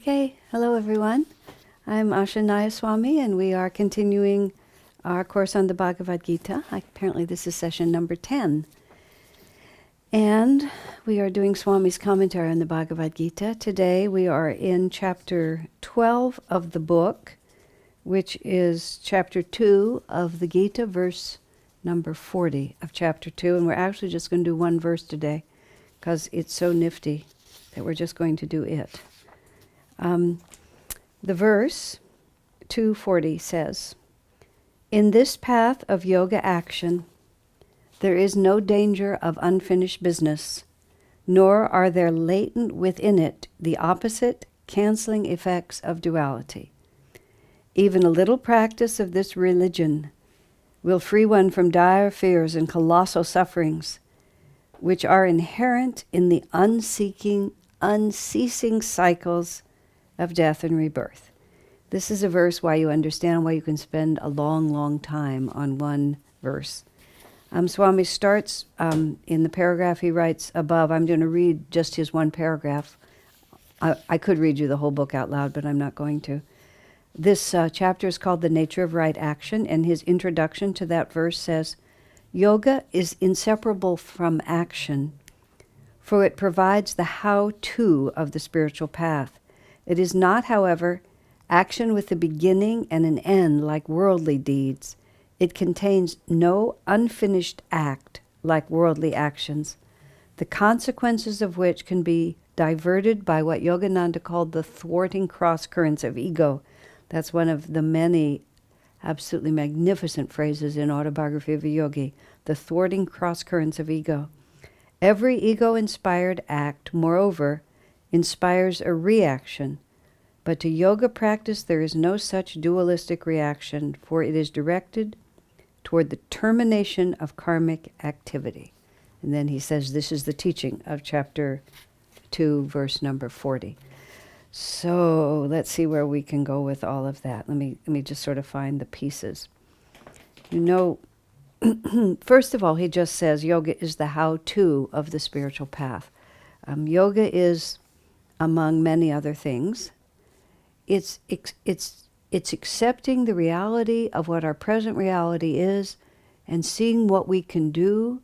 Okay, hello everyone. I'm Asha Nayaswami, and we are continuing our course on the Bhagavad Gita. Apparently this is session number 10. And we are doing Swami's commentary on the Bhagavad Gita. Today we are in chapter 12 of the book, which is chapter 2 of the Gita, verse number 40 of chapter 2. And we're actually just going to do one verse today because it's so nifty that we're just going to do it. The verse 240 says, "In this path of yoga action, there is no danger of unfinished business, nor are there latent within it the opposite, canceling effects of duality. Even a little practice of this religion will free one from dire fears and colossal sufferings, which are inherent in the unceasing cycles of death and rebirth." This is a verse why you understand why you can spend a long, long time on one verse. Swami starts in the paragraph he writes above. I'm going to read just his one paragraph. I could read you the whole book out loud, but I'm not going to. This chapter is called The Nature of Right Action, and his introduction to that verse says, "Yoga is inseparable from action, for it provides the how-to of the spiritual path. It is not, however, action with a beginning and an end like worldly deeds. It contains no unfinished act like worldly actions, the consequences of which can be diverted by what Yogananda called the thwarting crosscurrents of ego." That's one of the many absolutely magnificent phrases in Autobiography of a Yogi, the thwarting crosscurrents of ego. Every ego-inspired act, moreover, inspires a reaction, but to yoga practice there is no such dualistic reaction, for it is directed toward the termination of karmic activity. And then he says this is the teaching of chapter 2, verse number 40. So let's see where we can go with all of that. Let me just sort of find the pieces. You know, first of all, he just says yoga is the how-to of the spiritual path. Yoga is, among many other things, it's accepting the reality of what our present reality is and seeing what we can do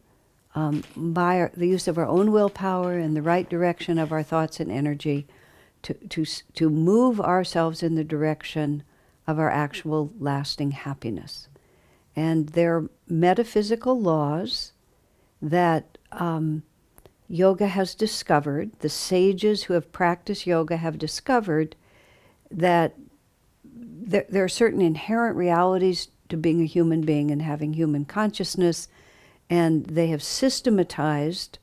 by the use of our own willpower and the right direction of our thoughts and energy to move ourselves in the direction of our actual lasting happiness. And there are metaphysical laws that yoga has discovered. The sages who have practiced yoga have discovered that there are certain inherent realities to being a human being and having human consciousness, and they have systematized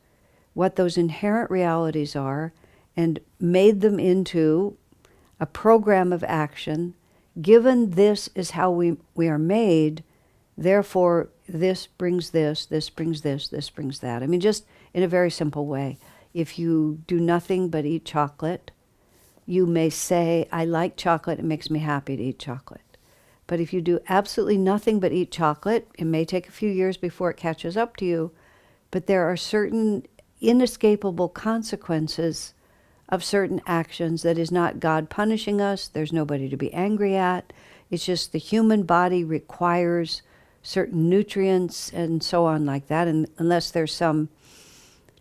what those inherent realities are and made them into a program of action. Given this is how we are made, therefore this brings this brings this brings that. I mean, just in a very simple way. If you do nothing but eat chocolate, you may say, I like chocolate, it makes me happy to eat chocolate. But if you do absolutely nothing but eat chocolate, it may take a few years before it catches up to you, but there are certain inescapable consequences of certain actions that is not God punishing us. There's nobody to be angry at. It's just the human body requires certain nutrients and so on like that, and unless there's some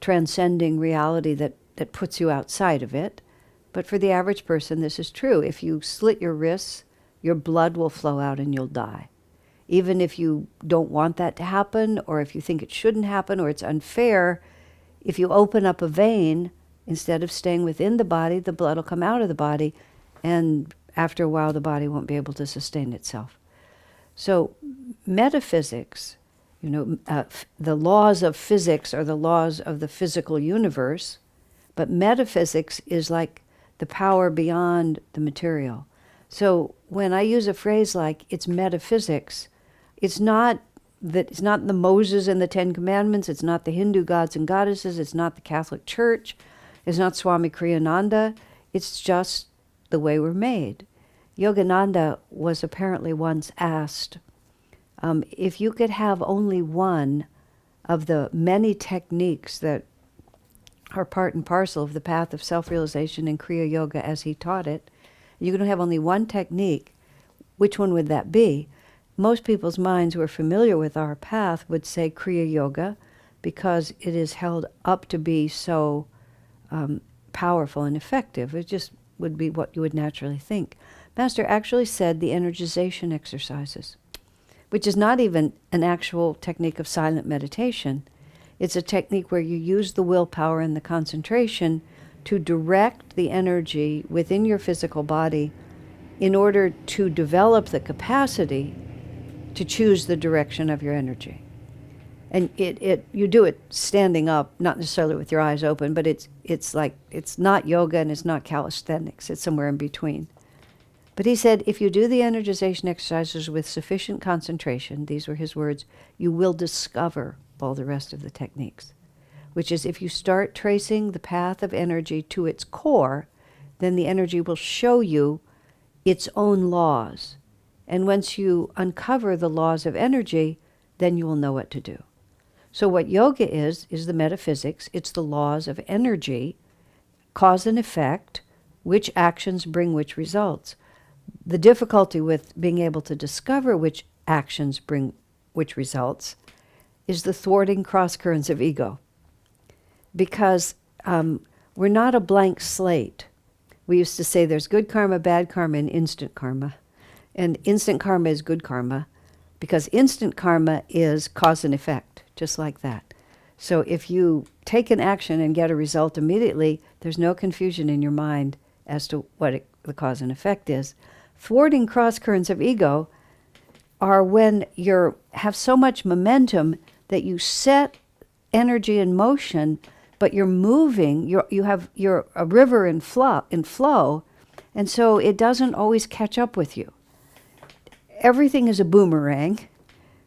transcending reality that puts you outside of it. But for the average person, this is true. If you slit your wrists, your blood will flow out and you'll die. Even if you don't want that to happen, or if you think it shouldn't happen, or it's unfair, if you open up a vein, instead of staying within the body, the blood will come out of the body, and after a while the body won't be able to sustain itself. So metaphysics, the laws of physics are the laws of the physical universe, but metaphysics is like the power beyond the material. So when I use a phrase like it's metaphysics, it's not the Moses and the Ten Commandments, it's not the Hindu gods and goddesses, it's not the Catholic Church, it's not Swami Kriyananda, it's just the way we're made. Yogananda was apparently once asked if you could have only one of the many techniques that are part and parcel of the path of self-realization in Kriya Yoga as he taught it. You're going to have only one technique. Which one would that be? Most people's minds who are familiar with our path would say Kriya Yoga because it is held up to be so powerful and effective. It just would be what you would naturally think. Master actually said the energization exercises, which is not even an actual technique of silent meditation. It's a technique where you use the willpower and the concentration to direct the energy within your physical body in order to develop the capacity to choose the direction of your energy. And you do it standing up, not necessarily with your eyes open, but it's not yoga and it's not calisthenics. It's somewhere in between. But he said, if you do the energization exercises with sufficient concentration, these were his words, you will discover all the rest of the techniques. Which is, if you start tracing the path of energy to its core, then the energy will show you its own laws. And once you uncover the laws of energy, then you will know what to do. So what yoga is the metaphysics. It's the laws of energy, cause and effect, which actions bring which results. The difficulty with being able to discover which actions bring which results is the thwarting crosscurrents of ego. Because we're not a blank slate. We used to say there's good karma, bad karma, and instant karma. And instant karma is good karma, because instant karma is cause and effect, just like that. So if you take an action and get a result immediately, there's no confusion in your mind as to what the cause and effect is. Thwarting crosscurrents of ego are when you have so much momentum that you set energy in motion, but you're moving, you're a river in flow, and so it doesn't always catch up with you. Everything is a boomerang,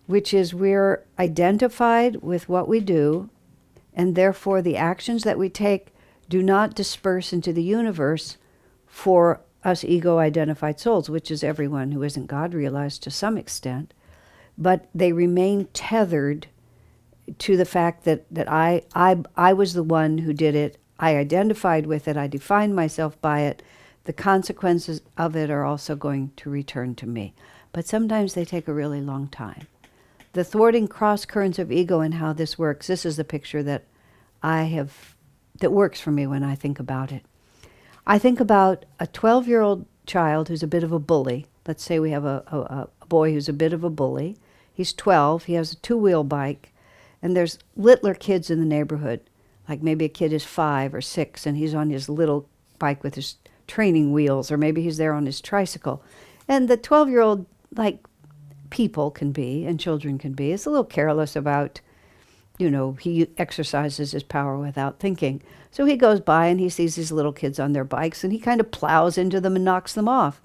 which is we're identified with what we do, and therefore the actions that we take do not disperse into the universe for us ego-identified souls, which is everyone who isn't God-realized to some extent, but they remain tethered to the fact that I was the one who did it, I identified with it, I defined myself by it, the consequences of it are also going to return to me. But sometimes they take a really long time. The thwarting cross-currents of ego and how this works, this is the picture that that works for me when I think about it. I think about a 12-year-old child who's a bit of a bully. Let's say we have a boy who's a bit of a bully. He's 12, he has a two-wheel bike, and there's littler kids in the neighborhood. Like maybe a kid is 5 or 6, and he's on his little bike with his training wheels, or maybe he's there on his tricycle. And the 12-year-old, like people can be, and children can be, is a little careless about, he exercises his power without thinking. So he goes by and he sees these little kids on their bikes, and he kind of plows into them and knocks them off.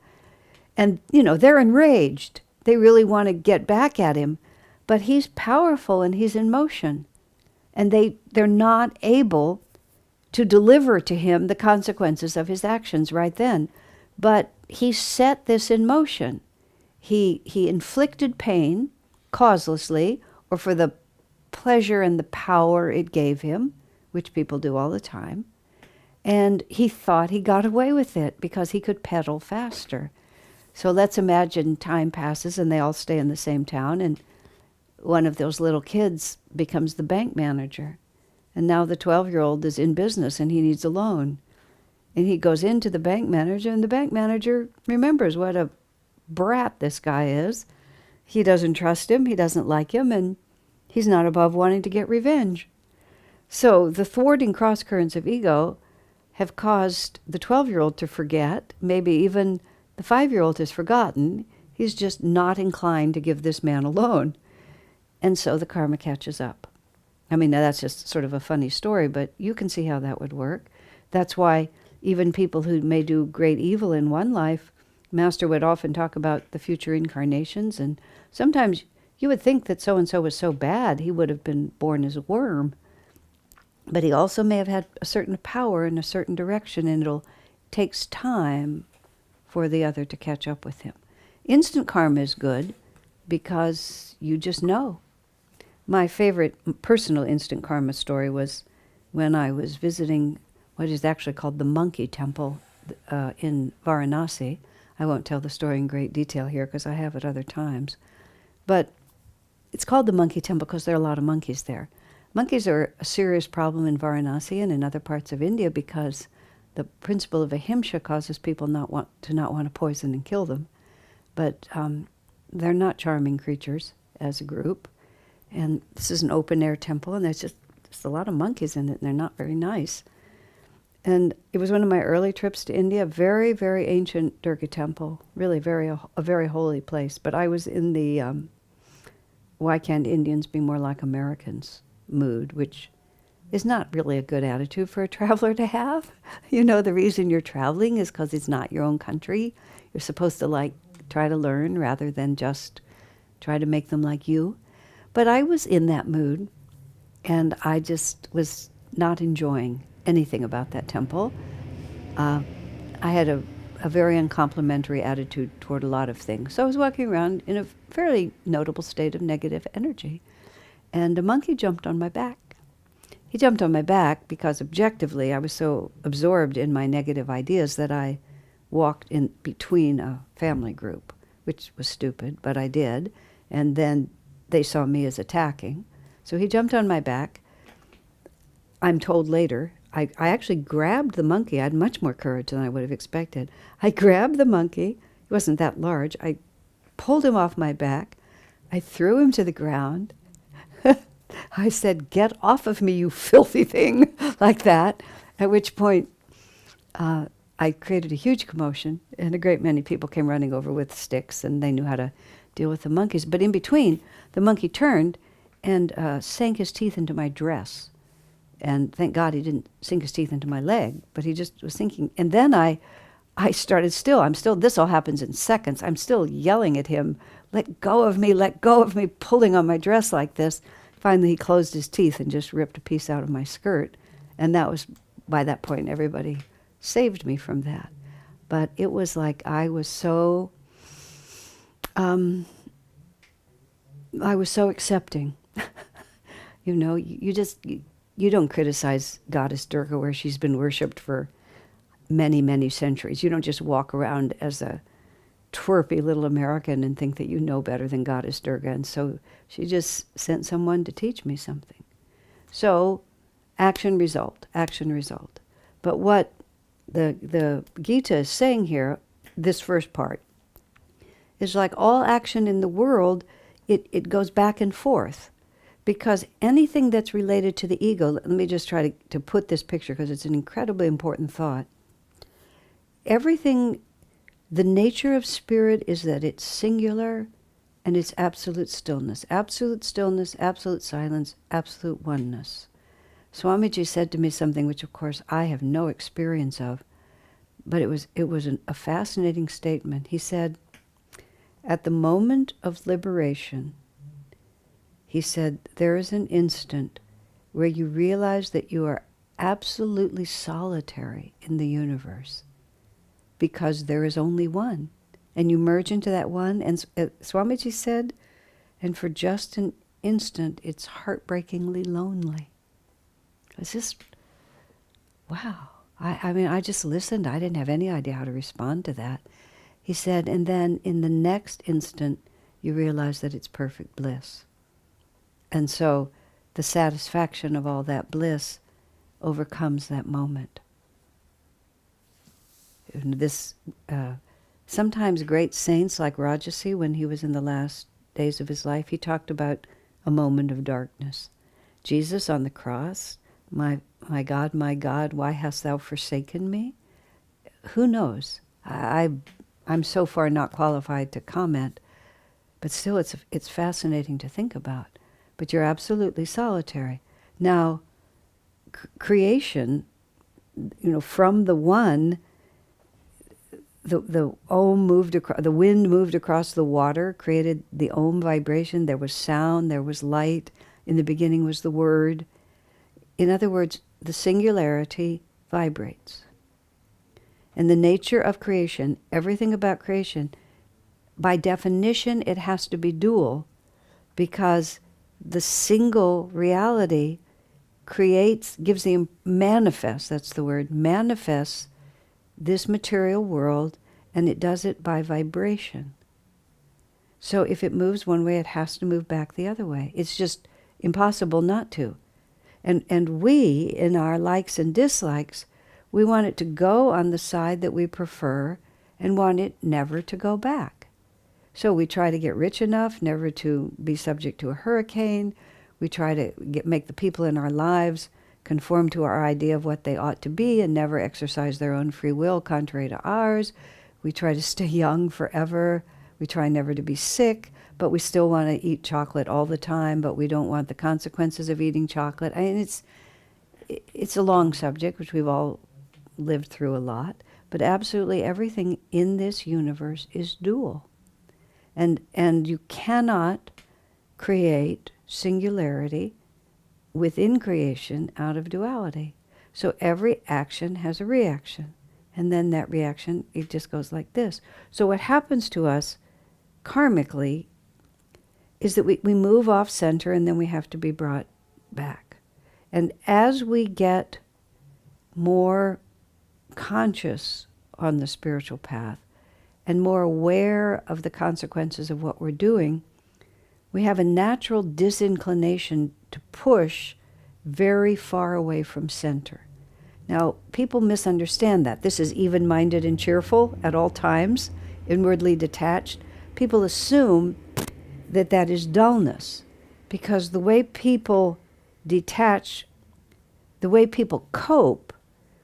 And, they're enraged. They really want to get back at him. But he's powerful and he's in motion. And they're not able to deliver to him the consequences of his actions right then. But he set this in motion. He inflicted pain causelessly, or for the pleasure and the power it gave him, which people do all the time. And he thought he got away with it because he could pedal faster. So let's imagine time passes and they all stay in the same town, and one of those little kids becomes the bank manager. And now the 12-year-old is in business and he needs a loan. And he goes into the bank manager, and the bank manager remembers what a brat this guy is. He doesn't trust him, he doesn't like him, and he's not above wanting to get revenge. So the thwarting cross-currents of ego have caused the 12-year-old to forget. Maybe even the 5-year-old has forgotten. He's just not inclined to give this man a loan. And so the karma catches up. I mean, now that's just sort of a funny story, but you can see how that would work. That's why even people who may do great evil in one life, Master would often talk about the future incarnations, and sometimes you would think that so-and-so was so bad he would have been born as a worm. But he also may have had a certain power in a certain direction, and it takes time for the other to catch up with him. Instant karma is good because you just know. My favorite personal instant karma story was when I was visiting what is actually called the Monkey Temple in Varanasi. I won't tell the story in great detail here because I have at other times. But it's called the Monkey Temple because there are a lot of monkeys there. Monkeys are a serious problem in Varanasi and in other parts of India because the principle of ahimsa causes people not want to poison and kill them. But they're not charming creatures as a group. And this is an open-air temple, and there's a lot of monkeys in it, and they're not very nice. And it was one of my early trips to India, very, very ancient Durga temple, really a very holy place. But I was in the why can't Indians be more like Americans mood, which is not really a good attitude for a traveler to have. You know, the reason you're traveling is because it's not your own country. You're supposed to try to learn rather than just try to make them like you. But I was in that mood, and I just was not enjoying anything about that temple. I had a very uncomplimentary attitude toward a lot of things. So I was walking around in a fairly notable state of negative energy, and a monkey jumped on my back. He jumped on my back because objectively I was so absorbed in my negative ideas that I walked in between a family group, which was stupid, but I did. And then they saw me as attacking. So he jumped on my back. I'm told later, I actually grabbed the monkey. I had much more courage than I would have expected. I grabbed the monkey. He wasn't that large. I pulled him off my back. I threw him to the ground. I said, "Get off of me, you filthy thing," like that. At which point, I created a huge commotion, and a great many people came running over with sticks, and they knew how to deal with the monkeys. But in between, the monkey turned and sank his teeth into my dress. And thank God he didn't sink his teeth into my leg, but he just was sinking. And then I started this all happens in seconds. I'm still yelling at him, let go of me, pulling on my dress like this. Finally, he closed his teeth and just ripped a piece out of my skirt. And that was, by that point, everybody saved me from that. But it was like I was so accepting. You know, you don't criticize Goddess Durga where she's been worshipped for many, many centuries. You don't just walk around as a twerpy little American and think that you know better than Goddess Durga. And so she just sent someone to teach me something. So action, result. But what the Gita is saying here, this first part, is like all action in the world, it goes back and forth. Because anything that's related to the ego, let me just try to put this picture because it's an incredibly important thought. Everything, the nature of spirit is that it's singular and it's absolute stillness, absolute silence, absolute oneness. Swamiji said to me something which, of course, I have no experience of, but it was a fascinating statement. He said, at the moment of liberation, he said, there is an instant where you realize that you are absolutely solitary in the universe because there is only one. And you merge into that one. And Swamiji said, and for just an instant, it's heartbreakingly lonely. It's just, wow. I mean, I just listened. I didn't have any idea how to respond to that. He said, and then in the next instant, you realize that it's perfect bliss. And so the satisfaction of all that bliss overcomes that moment. And this, sometimes great saints like Rajasi, when he was in the last days of his life, he talked about a moment of darkness. Jesus on the cross, my God, why hast thou forsaken me? Who knows? I'm so far not qualified to comment, but still it's fascinating to think about. But you're absolutely solitary. Now, creation, from the one, the Om moved across, the wind moved across the water, created the Om vibration. There was sound, there was light. In the beginning was the word. In other words, the singularity vibrates. And the nature of creation, everything about creation, by definition, it has to be dual, because the single reality manifests, that's the word, manifests this material world, and it does it by vibration. So if it moves one way, it has to move back the other way. It's just impossible not to. And we, in our likes and dislikes, we want it to go on the side that we prefer and want it never to go back. So we try to get rich enough never to be subject to a hurricane. We try to make the people in our lives conform to our idea of what they ought to be and never exercise their own free will contrary to ours. We try to stay young forever. We try never to be sick, but we still want to eat chocolate all the time, but we don't want the consequences of eating chocolate. I mean, it's a long subject, which we've all lived through a lot, but absolutely everything in this universe is dual. And you cannot create singularity within creation out of duality. So every action has a reaction. And then that reaction, it just goes like this. So what happens to us karmically is that we move off center and then we have to be brought back. And as we get more conscious on the spiritual path and more aware of the consequences of what we're doing, we have a natural disinclination to push very far away from center. Now, people misunderstand that. This is even-minded and cheerful at all times, inwardly detached. People assume that that is dullness, because the way people detach, the way people cope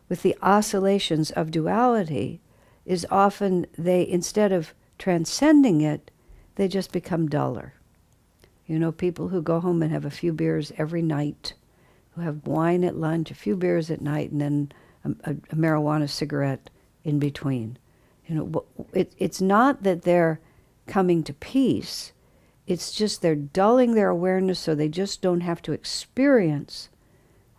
with the oscillations of duality is often instead of transcending it, they just become duller. You know, people who go home and have a few beers every night, who have wine at lunch, a few beers at night, and then a marijuana cigarette in between. You know, it's not that they're coming to peace. It's just they're dulling their awareness so they just don't have to experience,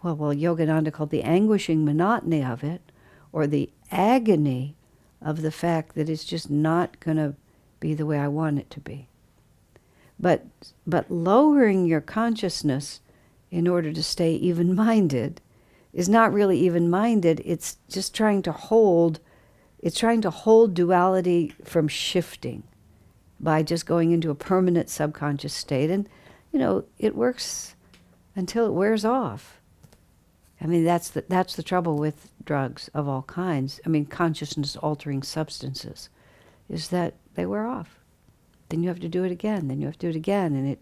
well, Yogananda called the anguishing monotony of it, or the agony of the fact that it's just not going to be the way I want it to be. But lowering your consciousness in order to stay even-minded is not really even-minded. It's just trying to hold duality from shifting by just going into a permanent subconscious state. And, you know, it works until it wears off. I mean, that's the trouble with drugs of all kinds. I mean, consciousness-altering substances, is that they wear off. Then you have to do it again. Then you have to do it again.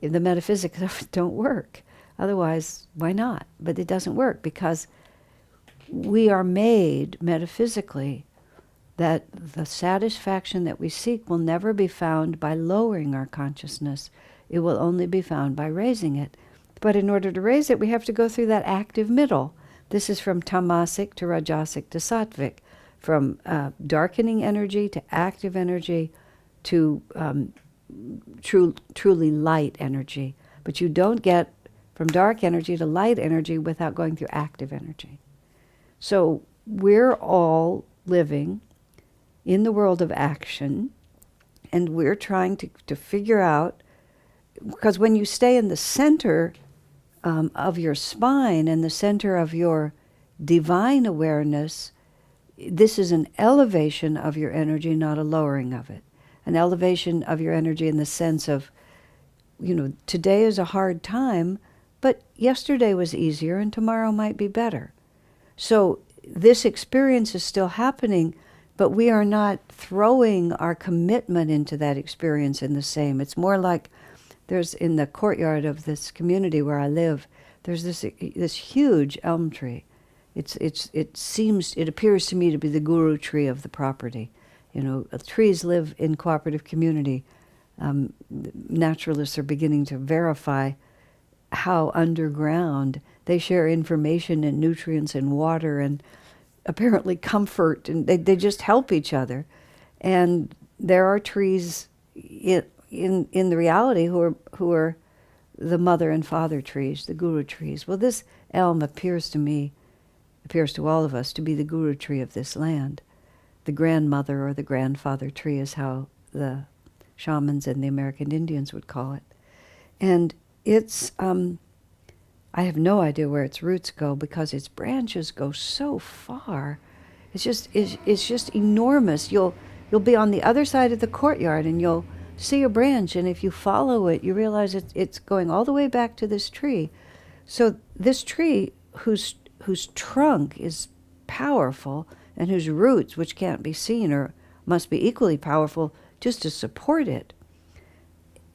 And the metaphysics of it don't work. Otherwise, why not? But it doesn't work because we are made metaphysically that the satisfaction that we seek will never be found by lowering our consciousness. It will only be found by raising it. But in order to raise it, we have to go through that active middle. This is from tamasic to rajasic to sattvic, from darkening energy to active energy to truly light energy. But you don't get from dark energy to light energy without going through active energy. So we're all living in the world of action, and we're trying to figure out, because when you stay in the center of your spine and the center of your divine awareness, this is an elevation of your energy, not a lowering of it. An elevation of your energy in the sense of, you know, today is a hard time, but yesterday was easier and tomorrow might be better. So this experience is still happening, but we are not throwing our commitment into that experience in the same. It's more like there's, in the courtyard of this community where I live, there's this huge elm tree. It appears to me to be the guru tree of the property. You know, trees live in cooperative community. Naturalists are beginning to verify how underground they share information and nutrients and water and apparently comfort, and they just help each other. And there are trees in the reality who are the mother and father trees, the guru trees. Well, this elm appears to all of us to be the guru tree of this land. The grandmother or the grandfather tree is how the shamans and the American Indians would call it. And it's, I have no idea where its roots go because its branches go so far. It's just enormous. You'll be on the other side of the courtyard and you'll see a branch, and if you follow it, you realize it's going all the way back to this tree. So this tree, whose trunk is powerful and whose roots, which can't be seen or must be equally powerful just to support it,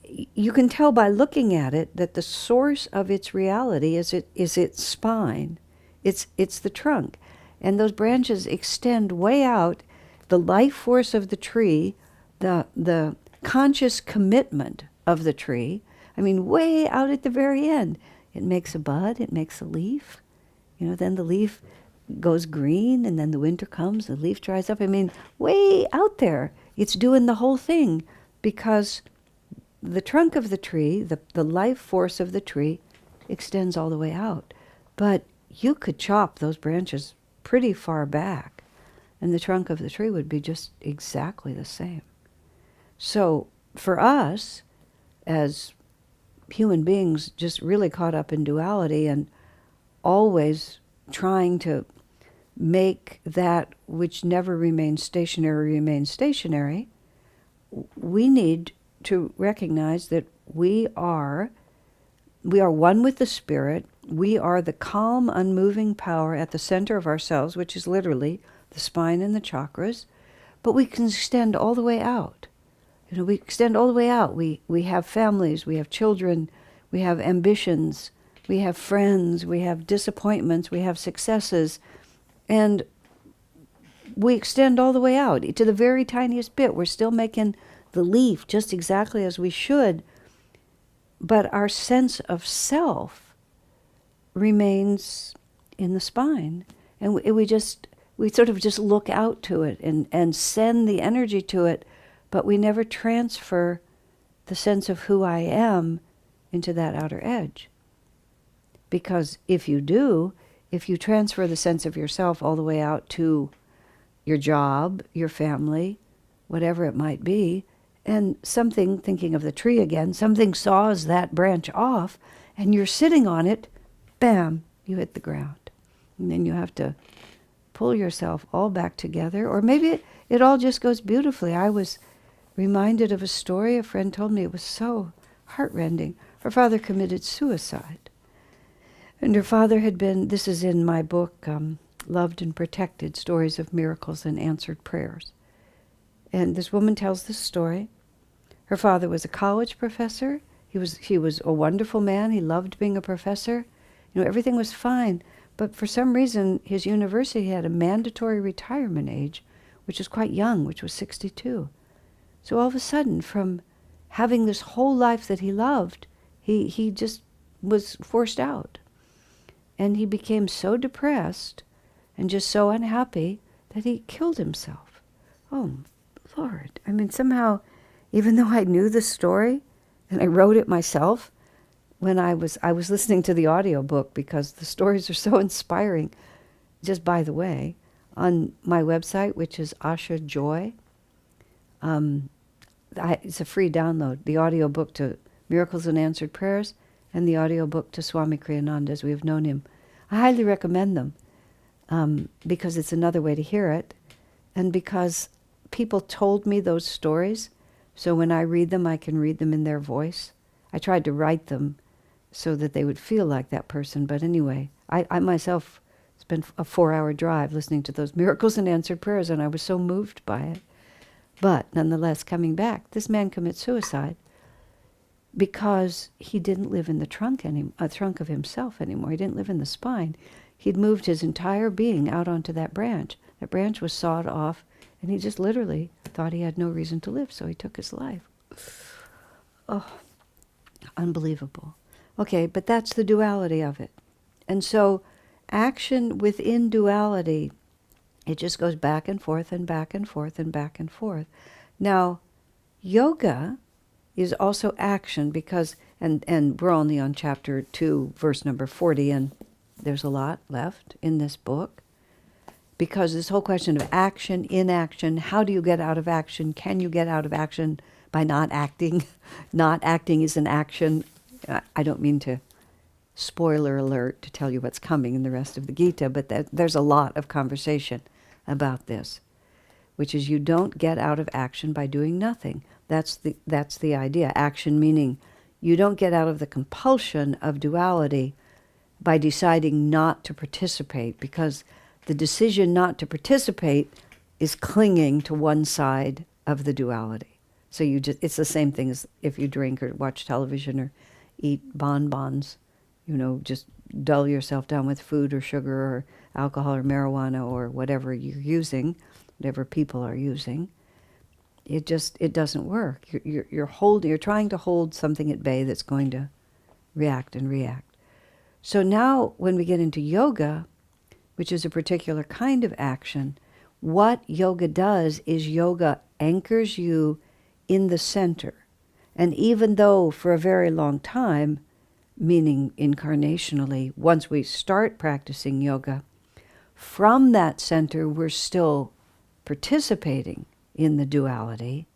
you can tell by looking at it that the source of its reality is its spine. It's the trunk. And those branches extend way out. The life force of the tree, the conscious commitment of the tree, I mean, way out at the very end. It makes a bud, it makes a leaf. Then the leaf goes green, and then the winter comes, the leaf dries up. I mean, way out there. It's doing the whole thing because the trunk of the tree, the life force of the tree, extends all the way out. But you could chop those branches pretty far back, and the trunk of the tree would be just exactly the same. So for us, as human beings just really caught up in duality and always trying to make that which never remains stationary, we need to recognize that we are one with the Spirit. We are the calm, unmoving power at the center of ourselves, which is literally the spine and the chakras, but we can extend all the way out. We extend all the way out. We have families, we have children, we have ambitions, we have friends, we have disappointments, we have successes, and we extend all the way out to the very tiniest bit. We're still making the leaf just exactly as we should, but our sense of self remains in the spine. And we sort of just look out to it and send the energy to it, but we never transfer the sense of who I am into that outer edge. Because if you transfer the sense of yourself all the way out to your job, your family, whatever it might be, and something, thinking of the tree again, something saws that branch off, and you're sitting on it, bam, you hit the ground. And then you have to pull yourself all back together, or maybe it all just goes beautifully. I was reminded of a story a friend told me. It was so heartrending. Her father committed suicide. And her father had been, this is in my book, Loved and Protected, Stories of Miracles and Answered Prayers. And this woman tells this story. Her father was a college professor. He was a wonderful man. He loved being a professor. Everything was fine. But for some reason, his university had a mandatory retirement age, which was quite young, which was 62. So all of a sudden, from having this whole life that he loved, he just was forced out. And he became so depressed and just so unhappy that he killed himself. Oh, Lord. I mean, somehow, even though I knew the story and I wrote it myself, when I was listening to the audiobook because the stories are so inspiring. Just by the way, on my website, which is Asha Joy, it's a free download, the audiobook to Miracles and Answered Prayers and the audiobook to Swami Kriyananda, as we have known him. I highly recommend them because it's another way to hear it, and because people told me those stories, so when I read them, I can read them in their voice. I tried to write them so that they would feel like that person, but anyway, I myself spent a 4-hour drive listening to those Miracles and Answered Prayers, and I was so moved by it. But nonetheless, coming back, this man commits suicide because he didn't live in the trunk of himself anymore. He didn't live in the spine. He'd moved his entire being out onto that branch. That branch was sawed off, and he just literally thought he had no reason to live, so he took his life. Oh, unbelievable. Okay, but that's the duality of it. And so action within duality, it just goes back and forth and back and forth and back and forth. Now, yoga is also action because, and we're only on chapter 2, verse number 40, and there's a lot left in this book. Because this whole question of action, inaction, how do you get out of action? Can you get out of action by not acting? Not acting is an action. I don't mean to spoiler alert to tell you what's coming in the rest of the Gita, but there's a lot of conversation about this, which is you don't get out of action by doing nothing. That's the idea. Action meaning you don't get out of the compulsion of duality by deciding not to participate, because the decision not to participate is clinging to one side of the duality. So it's the same thing as if you drink or watch television or eat bonbons, just dull yourself down with food or sugar or alcohol or marijuana or whatever you're using, whatever people are using. It doesn't work. You're trying to hold something at bay that's going to react and react. So now when we get into yoga, which is a particular kind of action, what yoga does is yoga anchors you in the center. And even though for a very long time, meaning incarnationally, once we start practicing yoga, from that center we're still participating in the duality.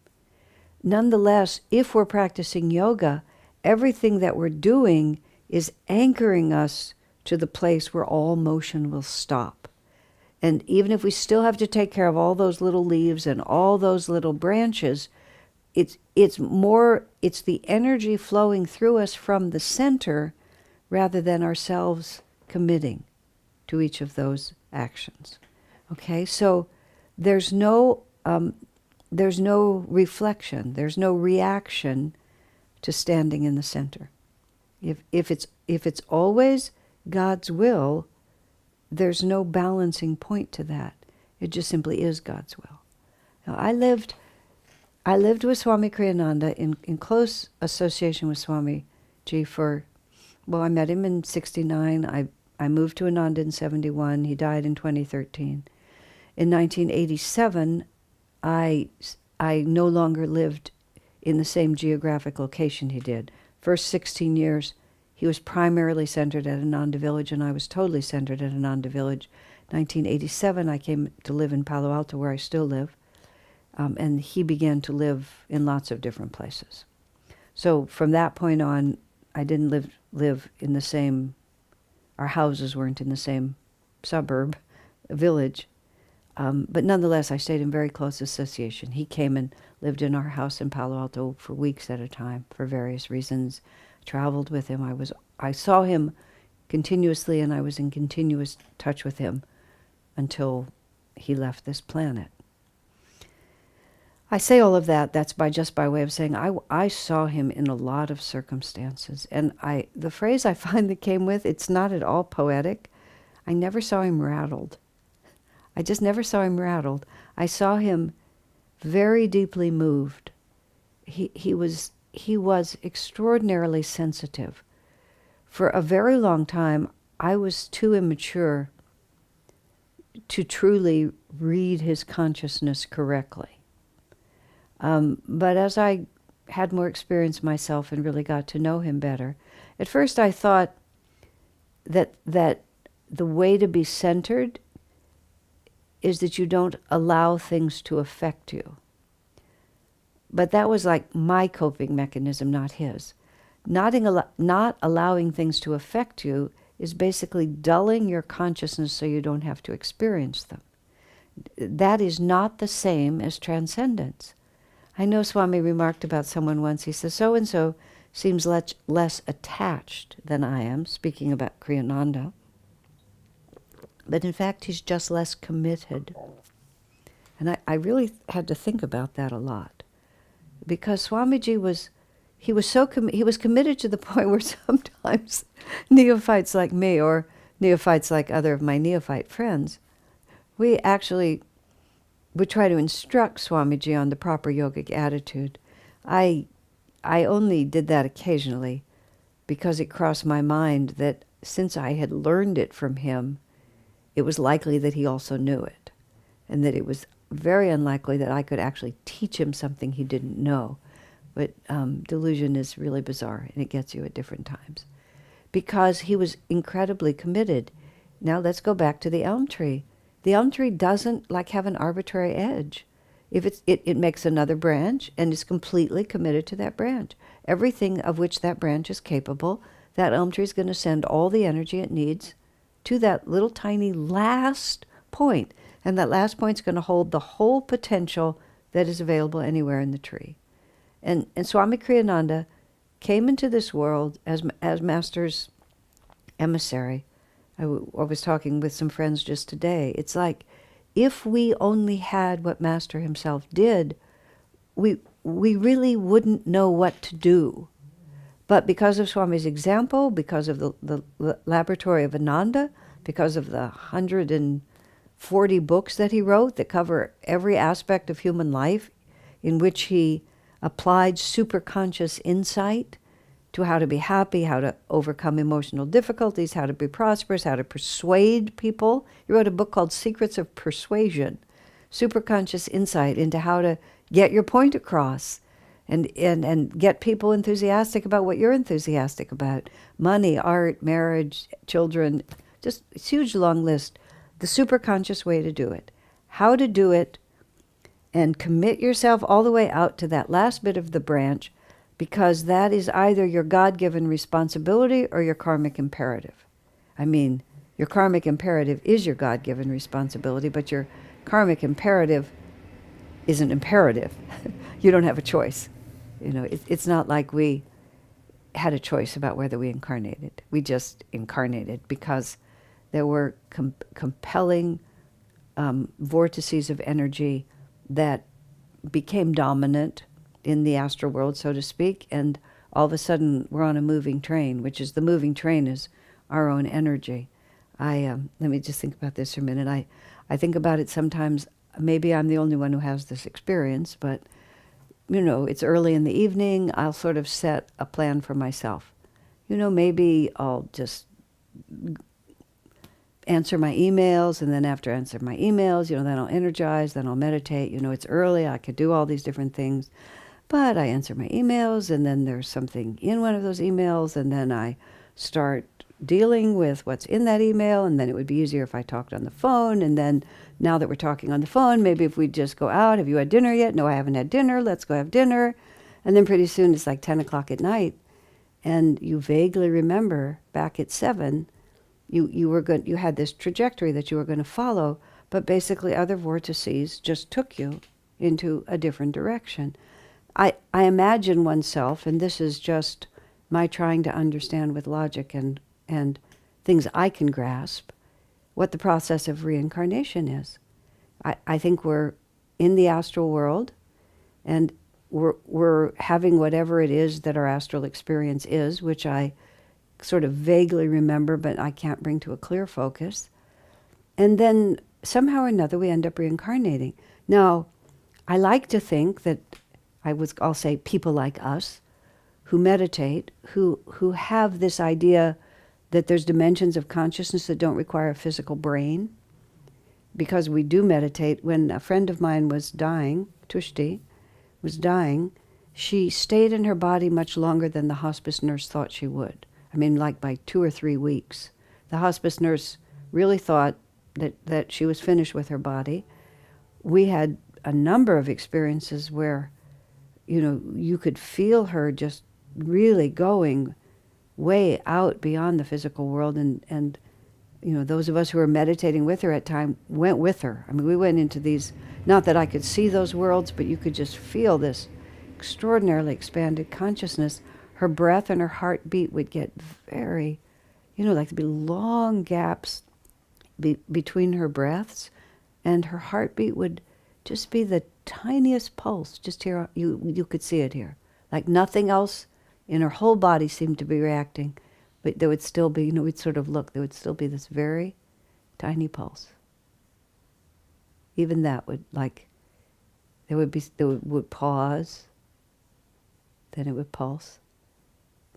Nonetheless, if we're practicing yoga, everything that we're doing is anchoring us to the place where all motion will stop. And even if we still have to take care of all those little leaves and all those little branches, it's the energy flowing through us from the center rather than ourselves committing to each of those actions. Okay, so there's no reflection, there's no reaction to standing in the center. If it's always God's will, there's no balancing point to that. It just simply is God's will. Now, I lived with Swami Kriyananda in close association with Swami Ji I met him in 1969. I moved to Ananda in 1971. He died in 2013. In 1987, I no longer lived in the same geographic location he did. First 16 years, he was primarily centered at Ananda Village, and I was totally centered at Ananda Village. 1987, I came to live in Palo Alto, where I still live, and he began to live in lots of different places. So from that point on, I didn't live in the same, our houses weren't in the same suburb, village, but nonetheless, I stayed in very close association. He came and lived in our house in Palo Alto for weeks at a time for various reasons. Traveled with him. I saw him continuously, and I was in continuous touch with him until he left this planet. I say all of that, that's just by way of saying I saw him in a lot of circumstances. And the phrase I find that came with, it's not at all poetic. I never saw him rattled. I just never saw him rattled. I saw him very deeply moved. He was extraordinarily sensitive. For a very long time, I was too immature to truly read his consciousness correctly. But as I had more experience myself and really got to know him better, at first I thought that the way to be centered is that you don't allow things to affect you. But that was like my coping mechanism, not his. Not allowing things to affect you is basically dulling your consciousness so you don't have to experience them. That is not the same as transcendence. I know Swami remarked about someone once, he says, so-and-so seems less attached than I am, speaking about Kriyananda. But in fact, he's just less committed. And I really had to think about that a lot. Because Swamiji was committed to the point where sometimes neophytes like me or neophytes like other of my neophyte friends, we actually would try to instruct Swamiji on the proper yogic attitude. I only did that occasionally because it crossed my mind that since I had learned it from him, it was likely that he also knew it, and that it was very unlikely that I could actually teach him something he didn't know. But delusion is really bizarre, and it gets you at different times. Because he was incredibly committed. Now let's go back to the elm tree. The elm tree doesn't have an arbitrary edge. If it makes another branch and is completely committed to that branch. Everything of which that branch is capable, that elm tree is going to send all the energy it needs to that little tiny last point. And that last point is going to hold the whole potential that is available anywhere in the tree. And Swami Kriyananda came into this world as Master's emissary. I was talking with some friends just today. It's like, if we only had what Master himself did, we really wouldn't know what to do. But because of Swami's example, because of the laboratory of Ananda, because of the 140 books that he wrote that cover every aspect of human life, in which he applied superconscious insight to how to be happy, how to overcome emotional difficulties, how to be prosperous, how to persuade people. He wrote a book called Secrets of Persuasion, superconscious insight into how to get your point across and get people enthusiastic about what you're enthusiastic about. Money, art, marriage, children, just a huge long list. The superconscious way to do it. How to do it and commit yourself all the way out to that last bit of the branch, because that is either your God-given responsibility or your karmic imperative. I mean, your karmic imperative is your God-given responsibility, but your karmic imperative is an imperative. You don't have a choice. You know, it's not like we had a choice about whether we incarnated. We just incarnated because there were compelling vortices of energy that became dominant in the astral world, so to speak, and all of a sudden we're on a moving train, which is the moving train is our own energy. Let me just think about this for a minute. I think about it sometimes. Maybe I'm the only one who has this experience, but you know, it's early in the evening. I'll sort of set a plan for myself. You know, maybe I'll just answer my emails, and then after I answer my emails, you know, then I'll energize, then I'll meditate. You know, it's early. I could do all these different things. But I answer my emails, and then there's something in one of those emails, and then I start dealing with what's in that email, and then it would be easier if I talked on the phone, and then now that we're talking on the phone, maybe if we just go out, have you had dinner yet? No, I haven't had dinner. Let's go have dinner. And then pretty soon it's like 10 o'clock at night, and you vaguely remember back at 7, you had this trajectory that you were going to follow, but basically other vortices just took you into a different direction. I imagine oneself, and this is just my trying to understand with logic and things I can grasp, what the process of reincarnation is. I think we're in the astral world, and we're having whatever it is that our astral experience is, which I sort of vaguely remember, but I can't bring to a clear focus. And then somehow or another we end up reincarnating. Now, I like to think that I'll say people like us who meditate, who have this idea that there's dimensions of consciousness that don't require a physical brain, because we do meditate. When a friend of mine was dying, Tushti was dying, she stayed in her body much longer than the hospice nurse thought she would. I mean, like by 2 or 3 weeks. The hospice nurse really thought that she was finished with her body. We had a number of experiences where, you know, you could feel her just really going way out beyond the physical world, and you know, those of us who were meditating with her at time went with her. I mean, we went into these, not that I could see those worlds, but you could just feel this extraordinarily expanded consciousness. Her breath and her heartbeat would get very, you know, like there'd be long gaps between her breaths, and her heartbeat would just be the tiniest pulse. Just here, you could see it here. Like nothing else in her whole body seemed to be reacting, but there would still be, you know, we'd sort of look, there would still be this very tiny pulse. Even that would, like, there would pause, then it would pulse.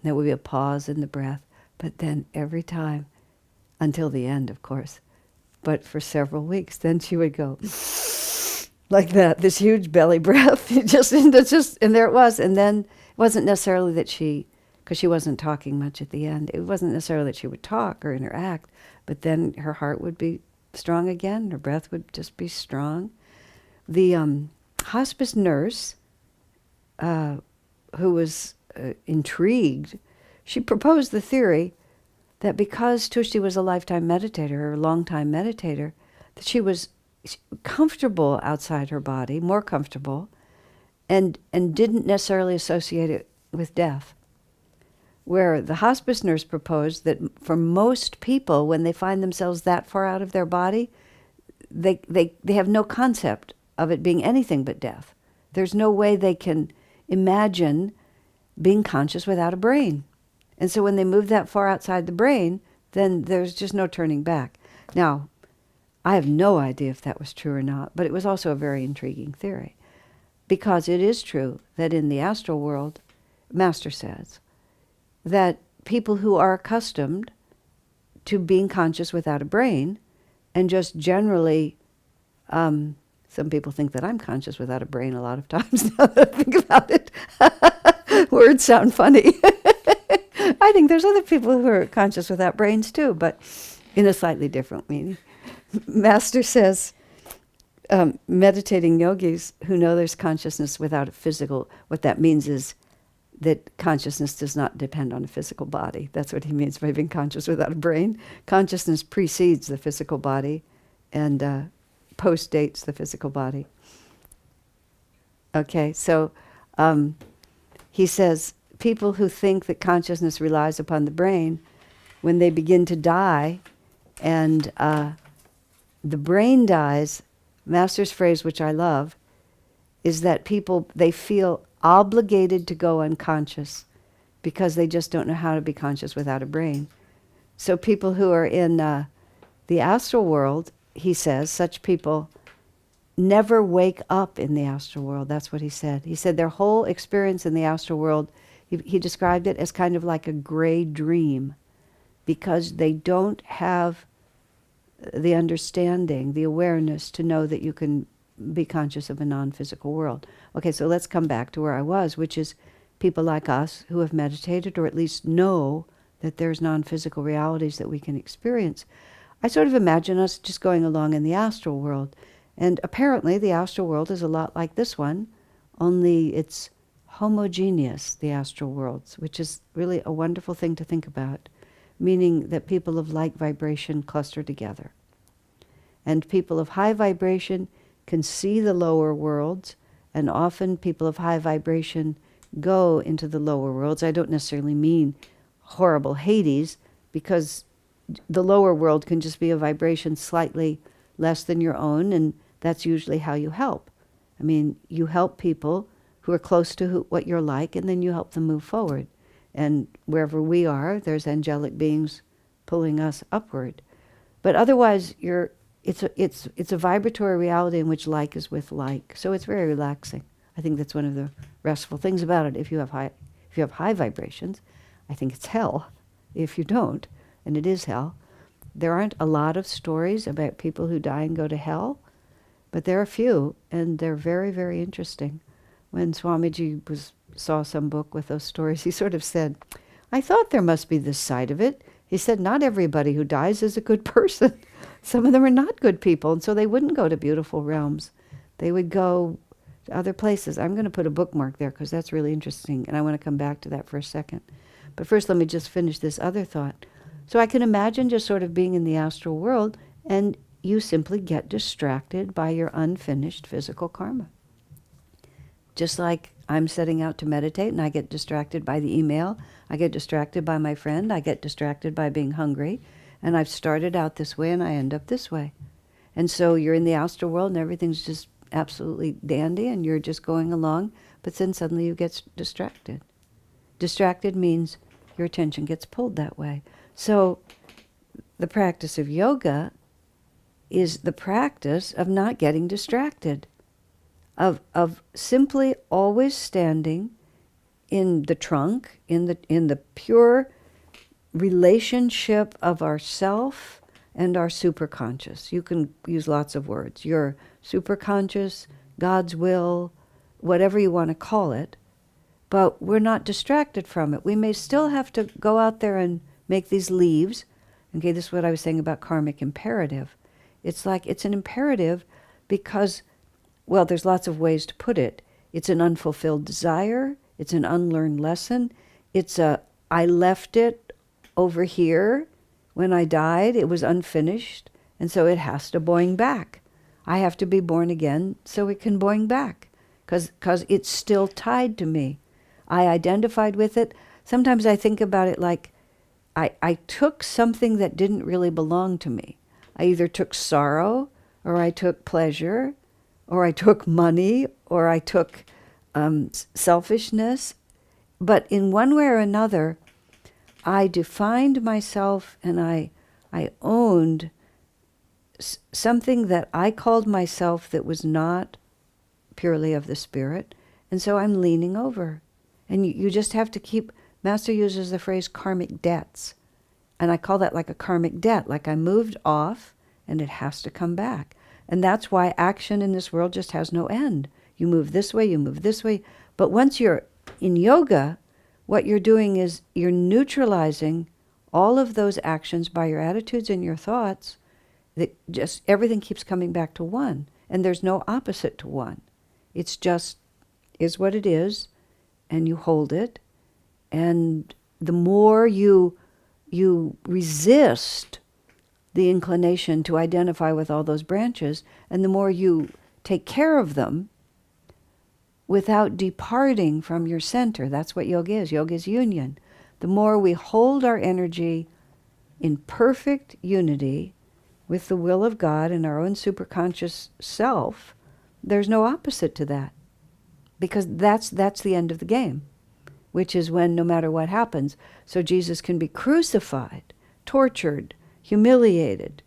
There would be a pause in the breath, but then every time, until the end, of course, but for several weeks, then she would go like that, this huge belly breath, and there it was. And then it wasn't necessarily that because she wasn't talking much at the end, it wasn't necessarily that she would talk or interact, but then her heart would be strong again, her breath would just be strong. The hospice nurse, who was intrigued, she proposed the theory that because Tushti was a lifetime meditator, or a long-time meditator, that she was comfortable outside her body, more comfortable, and didn't necessarily associate it with death. Where the hospice nurse proposed that for most people, when they find themselves that far out of their body, they have no concept of it being anything but death. There's no way they can imagine being conscious without a brain. And so when they move that far outside the brain, then there's just no turning back. Now, I have no idea if that was true or not, but it was also a very intriguing theory. Because it is true that in the astral world, Master says, that people who are accustomed to being conscious without a brain, and just generally, some people think that I'm conscious without a brain a lot of times now that I think about it. Words sound funny. I think there's other people who are conscious without brains too, but in a slightly different meaning. Master says, meditating yogis who know there's consciousness without a physical, what that means is that consciousness does not depend on a physical body. That's what he means by being conscious without a brain. Consciousness precedes the physical body and postdates the physical body. Okay, so he says, people who think that consciousness relies upon the brain, when they begin to die and the brain dies, Master's phrase, which I love, is that people, they feel obligated to go unconscious because they just don't know how to be conscious without a brain. So people who are in the astral world, he says, such people never wake up in the astral world. That's what he said. He said their whole experience in the astral world, he described it as kind of like a gray dream, because they don't have the understanding, the awareness to know that you can be conscious of a non-physical world. Okay, so let's come back to where I was, which is people like us who have meditated, or at least know that there's non-physical realities that we can experience. I sort of imagine us just going along in the astral world. And apparently the astral world is a lot like this one, only it's homogeneous, the astral worlds, which is really a wonderful thing to think about, meaning that people of like vibration cluster together. And people of high vibration can see the lower worlds, and often people of high vibration go into the lower worlds. I don't necessarily mean horrible Hades, because the lower world can just be a vibration slightly less than your own, and that's usually how you help. I mean, you help people who are close to what you're like, and then you help them move forward. And wherever we are, there's angelic beings pulling us upward. But otherwise, it's a vibratory reality in which like is with like. So it's very relaxing. I think that's one of the restful things about it. If you have high vibrations, I think it's hell. If you don't, and it is hell. There aren't a lot of stories about people who die and go to hell, but there are a few, and they're very, very interesting. When Swamiji saw some book with those stories, he sort of said, I thought there must be this side of it. He said, not everybody who dies is a good person. Some of them are not good people, and so they wouldn't go to beautiful realms. They would go to other places. I'm going to put a bookmark there because that's really interesting, and I want to come back to that for a second. But first, let me just finish this other thought. So I can imagine just sort of being in the astral world, and you simply get distracted by your unfinished physical karma. Just like I'm setting out to meditate and I get distracted by the email, I get distracted by my friend, I get distracted by being hungry, and I've started out this way and I end up this way. And so you're in the astral world and everything's just absolutely dandy and you're just going along, but then suddenly you get distracted. Distracted means your attention gets pulled that way. So the practice of yoga is the practice of not getting distracted, of simply always standing in the trunk, in the pure relationship of our self and our superconscious. You can use lots of words. Your superconscious, God's will, whatever you want to call it, but we're not distracted from it. We may still have to go out there and make these leaves. Okay, this is what I was saying about karmic imperative. It's like it's an imperative because, well, there's lots of ways to put it. It's an unfulfilled desire. It's an unlearned lesson. It's a I left it over here when I died. It was unfinished, and so it has to boing back. I have to be born again so it can boing back, because it's still tied to me. I identified with it. Sometimes I think about it like I took something that didn't really belong to me. I either took sorrow, or I took pleasure, or I took money, or I took selfishness. But in one way or another, I defined myself, and I owned something that I called myself that was not purely of the spirit. And so I'm leaning over. And you just have to keep, Master uses the phrase karmic debts. And I call that like a karmic debt, like I moved off and it has to come back. And that's why action in this world just has no end. You move this way, you move this way. But once you're in yoga, what you're doing is you're neutralizing all of those actions by your attitudes and your thoughts. That just everything keeps coming back to one. And there's no opposite to one. It's just is what it is, and you hold it. And the more you resist the inclination to identify with all those branches, and the more you take care of them without departing from your center. That's what yoga is. Yoga is union. The more we hold our energy in perfect unity with the will of God and our own superconscious self, there's no opposite to that. Because that's the end of the game, which is when no matter what happens, so Jesus can be crucified, tortured, humiliated.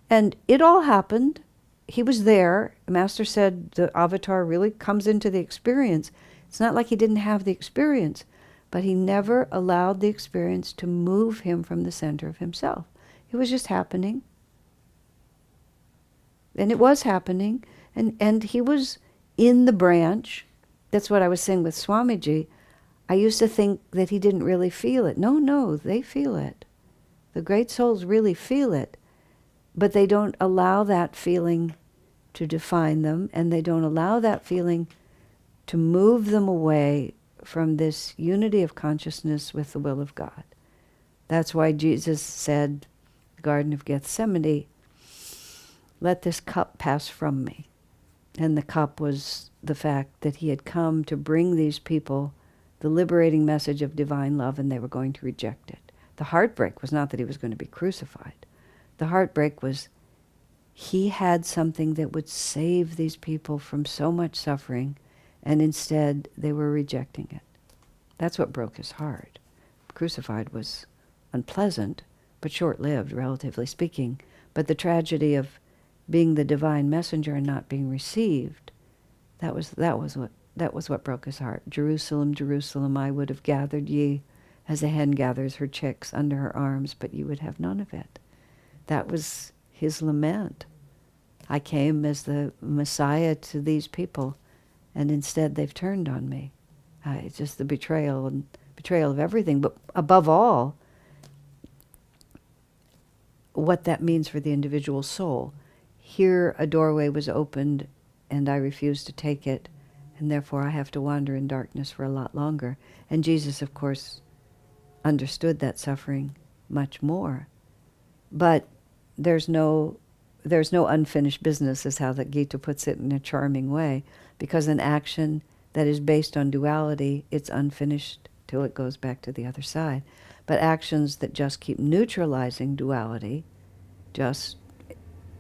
And it all happened. He was there. The Master said the avatar really comes into the experience. It's not like he didn't have the experience, but he never allowed the experience to move him from the center of himself. It was just happening. And it was happening. And he was in the branch. That's what I was saying with Swamiji. I used to think that he didn't really feel it. No, they feel it. The great souls really feel it. But they don't allow that feeling to define them, and they don't allow that feeling to move them away from this unity of consciousness with the will of God. That's why Jesus said, the Garden of Gethsemane, let this cup pass from me. And the cup was the fact that he had come to bring these people the liberating message of divine love, and they were going to reject it. The heartbreak was not that he was going to be crucified. The heartbreak was he had something that would save these people from so much suffering, and instead they were rejecting it. That's what broke his heart. Crucified was unpleasant, but short-lived, relatively speaking. But the tragedy of being the divine messenger and not being received, that was what broke his heart. Jerusalem, Jerusalem, I would have gathered ye as a hen gathers her chicks under her arms, but you would have none of it. That was his lament. I came as the Messiah to these people, and instead they've turned on me. It's just the betrayal of everything. But above all, what that means for the individual soul. Here a doorway was opened, and I refused to take it, and therefore I have to wander in darkness for a lot longer. And Jesus, of course, understood that suffering much more. But there's no unfinished business, is how the Gita puts it in a charming way, because an action that is based on duality, it's unfinished till it goes back to the other side. But actions that just keep neutralizing duality, there's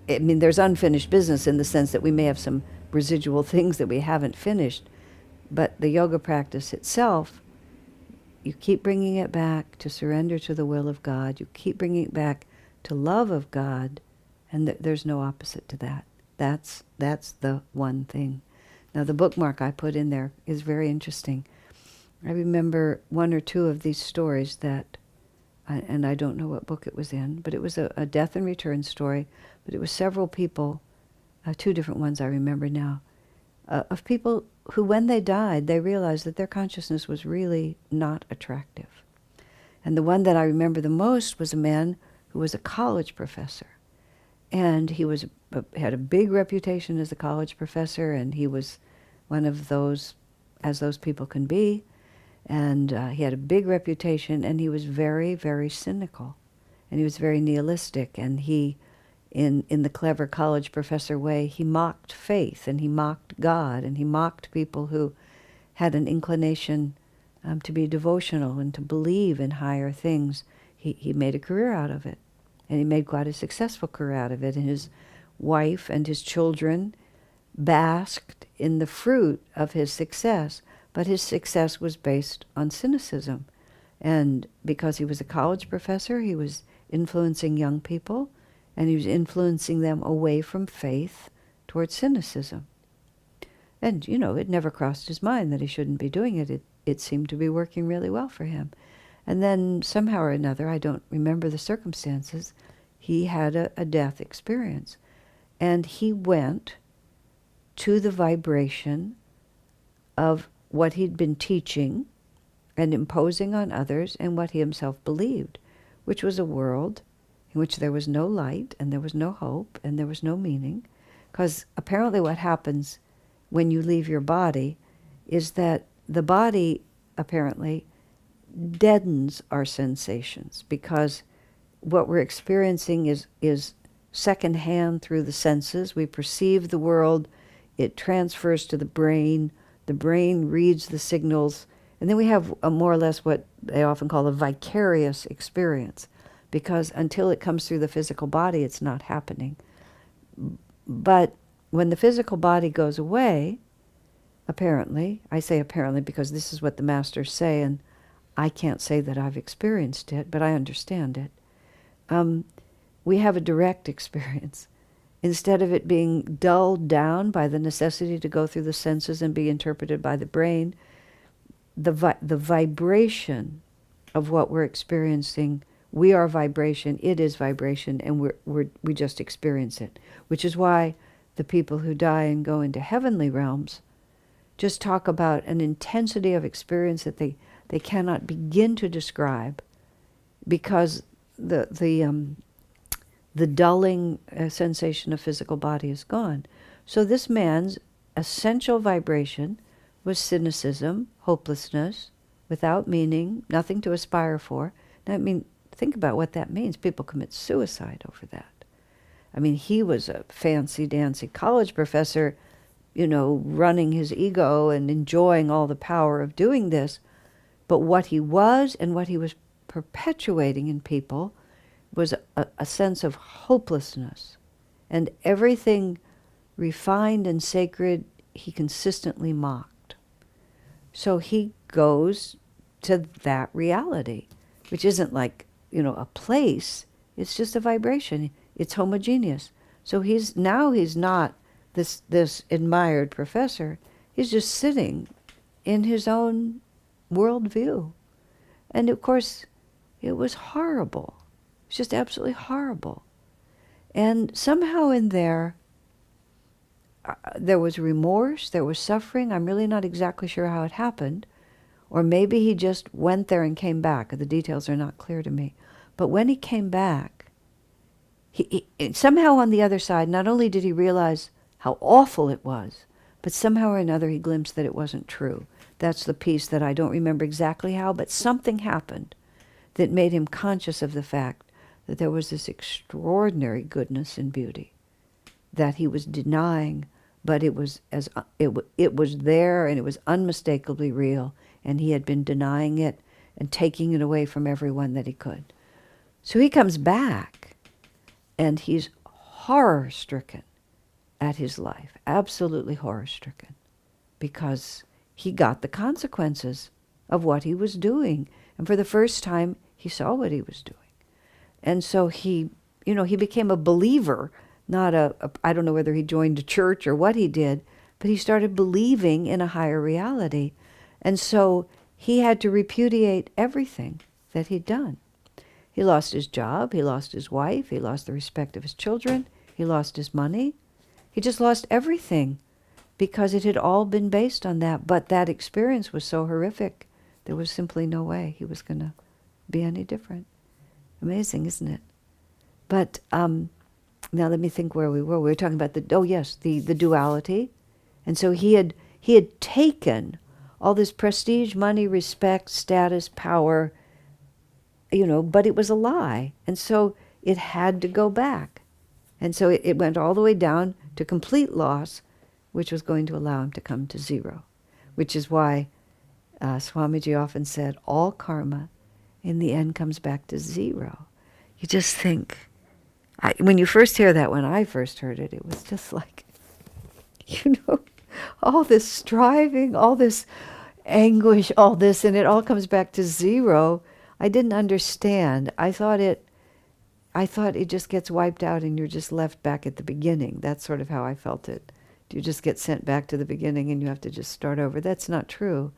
unfinished business in the sense that we may have some residual things that we haven't finished, but the yoga practice itself, you keep bringing it back to surrender to the will of God, you keep bringing it back to love of God, and there's no opposite to that. That's the one thing. Now the bookmark I put in there is very interesting. I remember one or two of these stories that, and I don't know what book it was in, but it was a death and return story, but it was several people, two different ones I remember now, of people who when they died, they realized that their consciousness was really not attractive. And the one that I remember the most was a man who was a college professor. And he had a big reputation as a college professor, and he was one of those, as those people can be. And he had a big reputation, and he was very, very cynical. And he was very nihilistic. And he, in the clever college professor way, he mocked faith, and he mocked God, and he mocked people who had an inclination to be devotional and to believe in higher things. He made a career out of it. And he made quite a successful career out of it. And his wife and his children basked in the fruit of his success. But his success was based on cynicism. And because he was a college professor, he was influencing young people, and he was influencing them away from faith towards cynicism. And, it never crossed his mind that he shouldn't be doing it. It seemed to be working really well for him. And then somehow or another, I don't remember the circumstances, he had a death experience. And he went to the vibration of what he'd been teaching and imposing on others and what he himself believed, which was a world in which there was no light and there was no hope and there was no meaning. Because apparently what happens when you leave your body is that the body apparently deadens our sensations, because what we're experiencing is secondhand through the senses. We perceive the world, it transfers to the brain reads the signals, and then we have a more or less what they often call a vicarious experience, because until it comes through the physical body, it's not happening. But when the physical body goes away, apparently, I say apparently because this is what the masters say, and I can't say that I've experienced it, but I understand it. We have a direct experience. Instead of it being dulled down by the necessity to go through the senses and be interpreted by the brain, the vibration of what we're experiencing, we are vibration, it is vibration, and we just experience it. Which is why the people who die and go into heavenly realms just talk about an intensity of experience that they cannot begin to describe, because the dulling sensation of physical body is gone. So this man's essential vibration was cynicism, hopelessness, without meaning, nothing to aspire for. Now, think about what that means. People commit suicide over that. He was a fancy-dancy college professor, running his ego and enjoying all the power of doing this. But what he was and what he was perpetuating in people was a sense of hopelessness. And everything refined and sacred he consistently mocked. So he goes to that reality, which isn't like, a place. It's just a vibration. It's homogeneous. So he's not this admired professor. He's just sitting in his own worldview. And of course, it was horrible. It's just absolutely horrible. And somehow in there was remorse, there was suffering. I'm really not exactly sure how it happened. Or maybe he just went there and came back. The details are not clear to me. But when he came back, he somehow on the other side, not only did he realize how awful it was, but somehow or another he glimpsed that it wasn't true. That's the piece that I don't remember exactly how, but something happened that made him conscious of the fact that there was this extraordinary goodness and beauty that he was denying, but it was there, and it was unmistakably real, and he had been denying it and taking it away from everyone that he could. So he comes back, and he's horror-stricken at his life, absolutely horror-stricken, because he got the consequences of what he was doing, and for the first time he saw what he was doing. And so he became a believer, not I don't know whether he joined a church or what he did, but he started believing in a higher reality. And so he had to repudiate everything that he'd done. He lost his job, he lost his wife, he lost the respect of his children, he lost his money. He just lost everything because it had all been based on that. But that experience was so horrific, there was simply no way he was going to be any different. Amazing, isn't it? But now let me think where we were. We were talking about the duality. And so he had taken all this prestige, money, respect, status, power, but it was a lie. And so it had to go back. And so it went all the way down to complete loss, which was going to allow him to come to zero, which is why Swamiji often said, all karma in the end comes back to zero. You just think, when you first hear that, when I first heard it, it was just like, all this striving, all this anguish, all this, and it all comes back to zero. I didn't understand. I thought it just gets wiped out and you're just left back at the beginning. That's sort of how I felt it. You just get sent back to the beginning and you have to just start over. That's not true.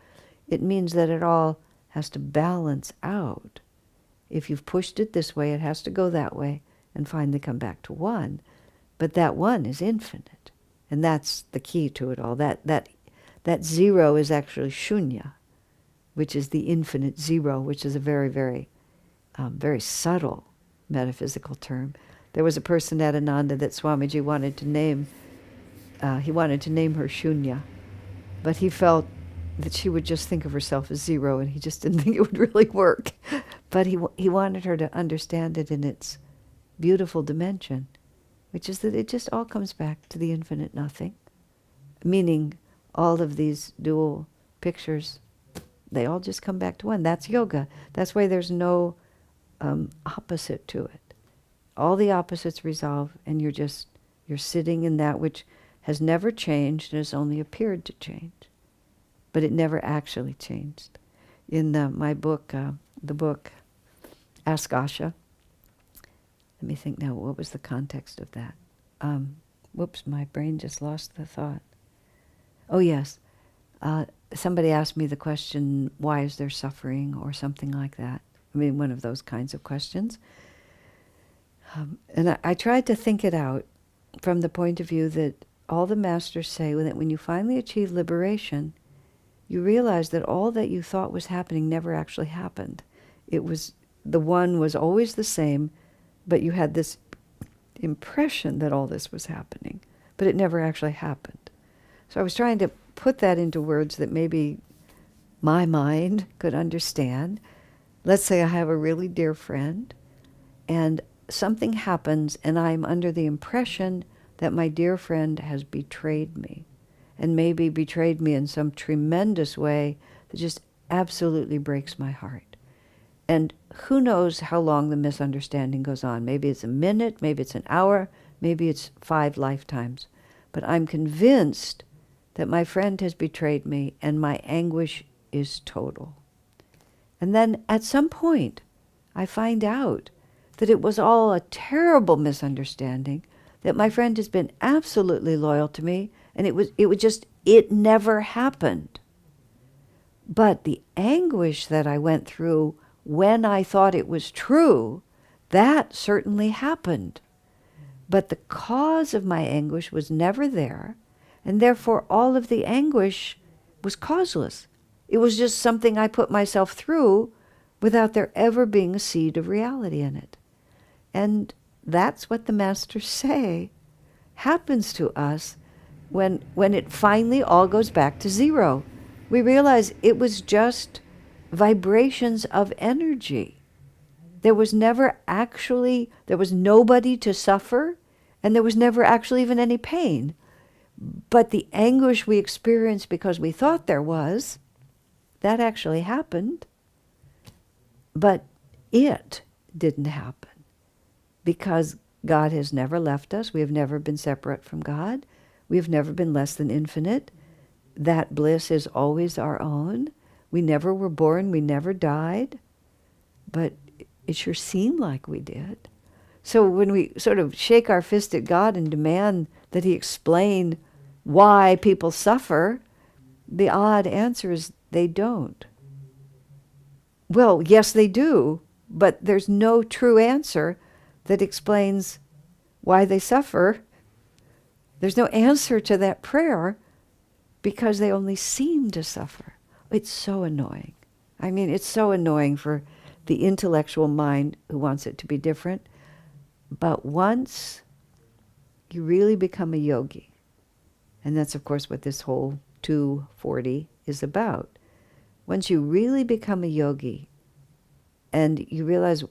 It means that it all has to balance out. If you've pushed it this way, it has to go that way and finally come back to one. But that one is infinite. And that's the key to it all. That zero is actually shunya, which is the infinite zero, which is a very, very, very subtle metaphysical term. There was a person at Ananda that Swamiji wanted to name. He wanted to name her Shunya, but he felt that she would just think of herself as zero, and he just didn't think it would really work. But he wanted her to understand it in its beautiful dimension, which is that it just all comes back to the infinite nothing, meaning all of these dual pictures, they all just come back to one. That's yoga. That's why there's no opposite to it. All the opposites resolve, and you're sitting in that which has never changed and has only appeared to change. But it never actually changed. In my book, the book Ask Asha, let me think now, what was the context of that? Whoops, my brain just lost the thought. Oh yes, somebody asked me the question, why is there suffering, or something like that. I mean, one of those kinds of questions. And I tried to think it out from the point of view that all the masters say that when you finally achieve liberation, you realize that all that you thought was happening never actually happened. The one was always the same, but you had this impression that all this was happening, but it never actually happened. So I was trying to put that into words that maybe my mind could understand. Let's say I have a really dear friend, and something happens, and I'm under the impression that my dear friend has betrayed me, and maybe betrayed me in some tremendous way that just absolutely breaks my heart. And who knows how long the misunderstanding goes on. Maybe it's a minute, maybe it's an hour, maybe it's 5 lifetimes. But I'm convinced that my friend has betrayed me, and my anguish is total. And then at some point, I find out that it was all a terrible misunderstanding, that my friend has been absolutely loyal to me, and it never happened. But the anguish that I went through when I thought it was true, that certainly happened. But the cause of my anguish was never there, and therefore all of the anguish was causeless. It was just something I put myself through without there ever being a seed of reality in it. And that's what the masters say happens to us when it finally all goes back to zero. We realize it was just vibrations of energy. There was nobody to suffer, and there was never actually even any pain. But the anguish we experienced because we thought there was, that actually happened. But it didn't happen, because God has never left us. We have never been separate from God. We have never been less than infinite. That bliss is always our own. We never were born, we never died, but it sure seemed like we did. So when we sort of shake our fist at God and demand that he explain why people suffer, the odd answer is they don't. Well, yes, they do, but there's no true answer that explains why they suffer. There's no answer to that prayer because they only seem to suffer. It's so annoying. I mean, it's so annoying for the intellectual mind who wants it to be different. But once you really become a yogi, and that's of course what this whole 240 is about. Once you really become a yogi and you realize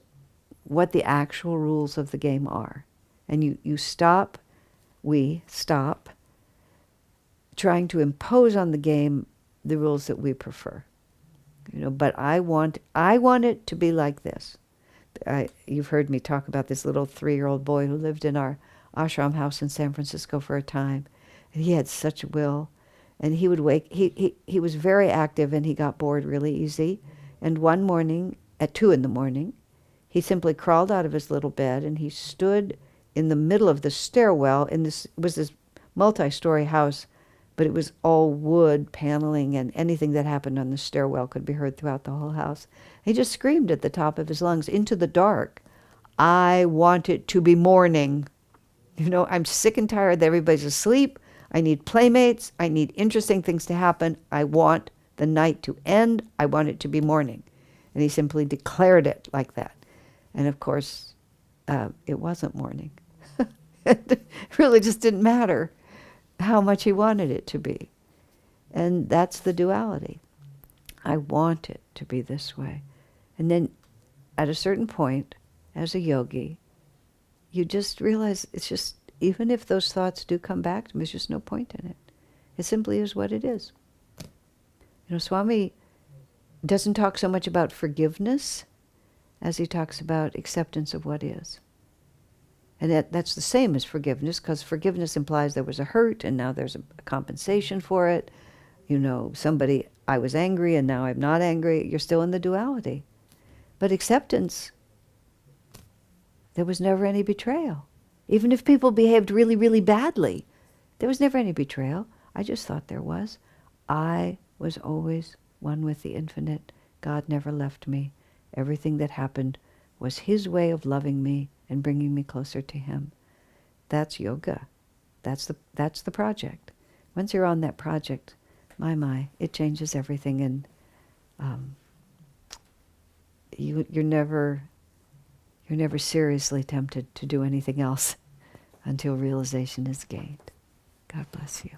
what the actual rules of the game are, and we stop trying to impose on the game the rules that we prefer. But I want it to be like this. You've heard me talk about this little 3-year-old boy who lived in our ashram house in San Francisco for a time. And he had such a will. And he would he was very active, and he got bored really easy. And one morning, at 2 a.m, he simply crawled out of his little bed, and he stood in the middle of the stairwell. It was this multi-story house, but it was all wood paneling, and anything that happened on the stairwell could be heard throughout the whole house. He just screamed at the top of his lungs into the dark, "I want it to be morning. I'm sick and tired that everybody's asleep. I need playmates. I need interesting things to happen. I want the night to end. I want it to be morning." And he simply declared it like that. And of course, it wasn't morning. It really just didn't matter how much he wanted it to be. And that's the duality. I want it to be this way. And then at a certain point, as a yogi, you just realize it's just, even if those thoughts do come back to me, there's just no point in it. It simply is what it is. Swami doesn't talk so much about forgiveness as he talks about acceptance of what is. And that's the same as forgiveness, because forgiveness implies there was a hurt and now there's a compensation for it. I was angry and now I'm not angry. You're still in the duality. But acceptance, there was never any betrayal. Even if people behaved really, really badly, there was never any betrayal. I just thought there was. I was always one with the infinite. God never left me. Everything that happened was His way of loving me and bringing me closer to Him. That's yoga. That's the project. Once you're on that project, my, it changes everything, and you're never seriously tempted to do anything else until realization is gained. God bless you.